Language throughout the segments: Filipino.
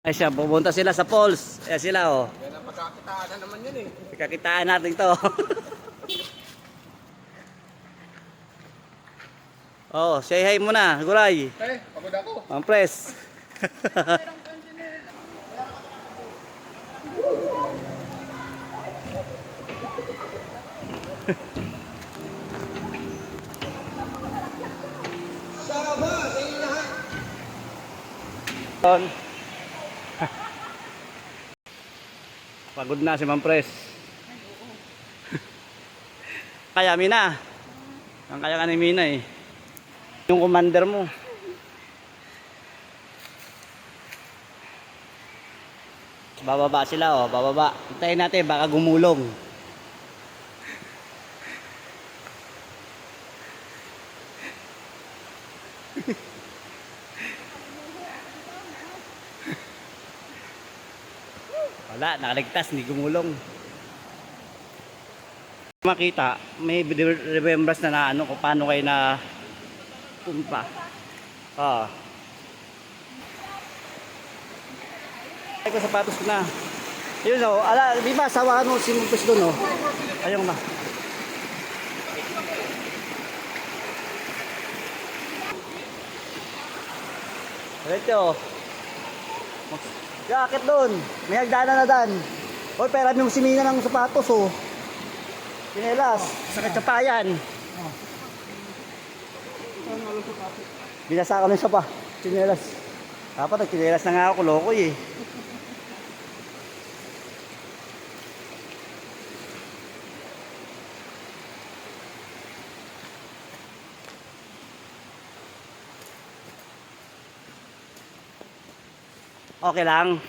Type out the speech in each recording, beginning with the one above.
Ay siya, pupunta sila sa falls. Ayan sila oh. Yan ang pagkakitaan na naman yun eh. Kakitaan natin to. Oh, say hi muna, Gulay. Pagod ako. Mampres. Sama sa inyo lahat. Pagod na si Mampres. Kaya Mina. Ang kaya ka ni Mina eh. Yung commander mo. Bababa sila oh, bababa. Hintayin natin baka gumulong. Wala, nakaligtas, hindi gumulong. Makita, may remembrance na ano kung paano kayo na pumpa. Ah. Ay ko sapatos ko na. Yun oh, ala, di ba sawa mo si Mumpis doon oh. Ayun na. Ito. Yakit doon. May hagdanan na dan. Hoy, pera yung simina ng sapatos oh. Pinelas, sakit sa payan. Binasa ko ng sapa. Chinelas. Dapat nagchinelas na nga ako, kulokoy eh. Okay lang.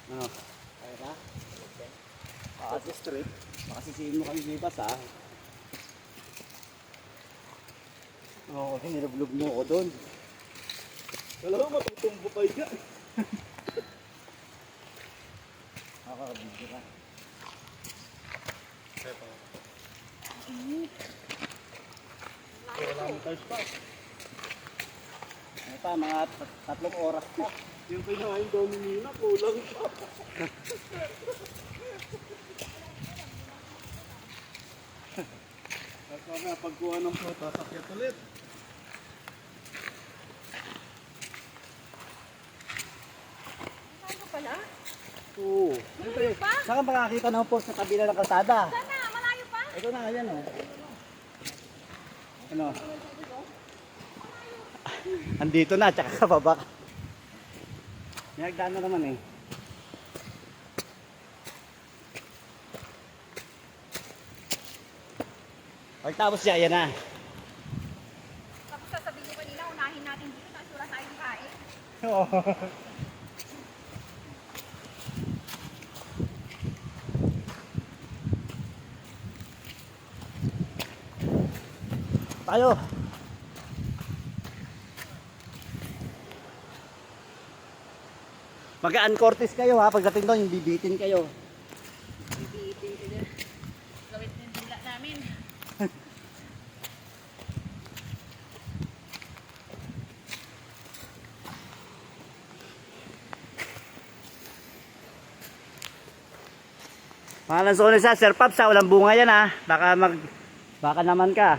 Ano? Kaya ka? At straight. Baka sisihin mo kami lipas ha. Oo, hinilublog mo ako doon. Wala ko matutumbo kayo dyan. Nakakabigyo ka. Wala mo tayo pa. Ano pa, mga 3 oras pa. Yung pinahain daw ni Nina, kulang pa. At mamaya pagkuha ng prutas, sakit ulit. Saan ka pala? Oo. Malayo pa? Saan ka makakita ng post sa kabila ng kalsada? Saan na? Malayo pa? Ito na, ayan o. Ano? Andito na, tsaka kababa ka. May hagdan na naman eh. Pagtapos siya, ayan na. Tapos sasabihin ko kanina, unahin natin dito, nasura tayo ng kain. Oo. Tayo. Mag-uncortis kayo ha, pagdating doon, yung bibitin kayo. Bibitin ka dyan. Gawin yung dila namin. Mga lansones sa Sir Paps ha, walang bunga yan ha. Baka naman ka.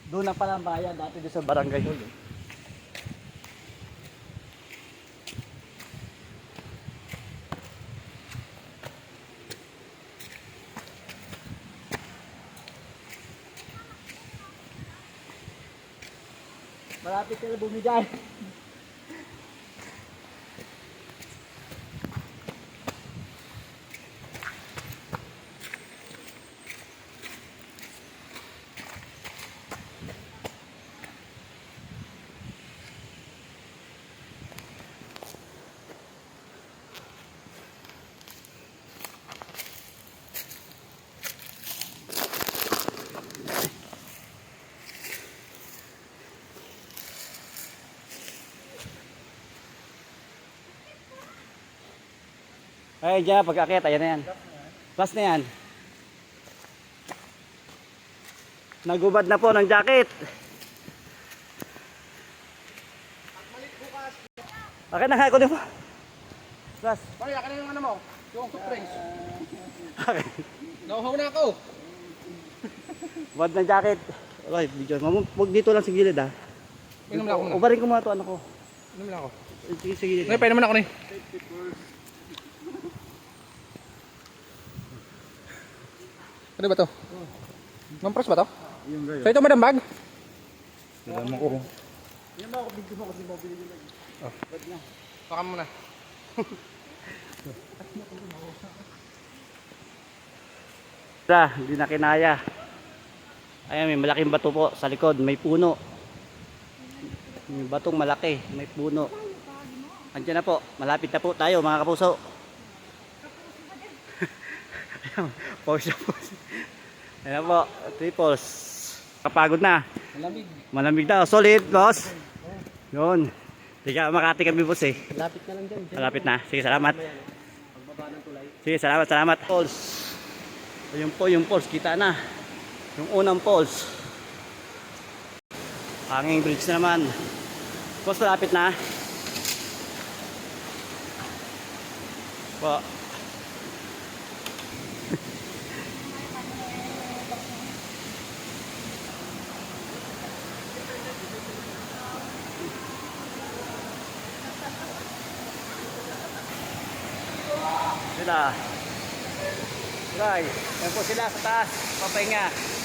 Doon na pala ang bayan, dati doon sa Barangay Hall. Eh. Malapit sila bumigay. Ay, dyan, pag-akit, ayan na yan. Plus na yan. Nagubad na po ng jacket. Akin na nga, kunin mo. Plus. Pare, akin na yung ano mo. Yung soft drinks. Akin. Nauhaw na ako. Bad ng jacket. Okay, video. Huwag dito lang sa gilid ha. Inom lang ako muna. Ubarin ko muna ito, ano ko. Inom lang ako. Sige, sa gilid. Ngayon, pa naman ako ni. Ano ba to? Mampras ba to? Yung gayo. So ito madam bag? Alam mo ko. Yan ba ako, video mo kasi mobile yung lagi. Oh. Bad na. Baka muna. Hindi na kinaya. Ayan, may malaking bato po sa likod. May puno. May batong malaki. May puno. Andiyan na po. Malapit na po tayo mga kapuso. Ayan, pause na pause. Ayan na po. Triples. Kapagod na. Malamig. Malamig daw. Solid, boss. Yun. Tiga Makati kami, boss eh. Lapit na lang dyan. Malapit na. Sige, salamat. Sige, salamat, salamat. Pulse. Ayun po yung pulse. Kita na. Yung unang pulse. Hanging bridge na naman. Pulse, malapit na. Po. Sila. Guys, yan po sila sa taas. Papahinga.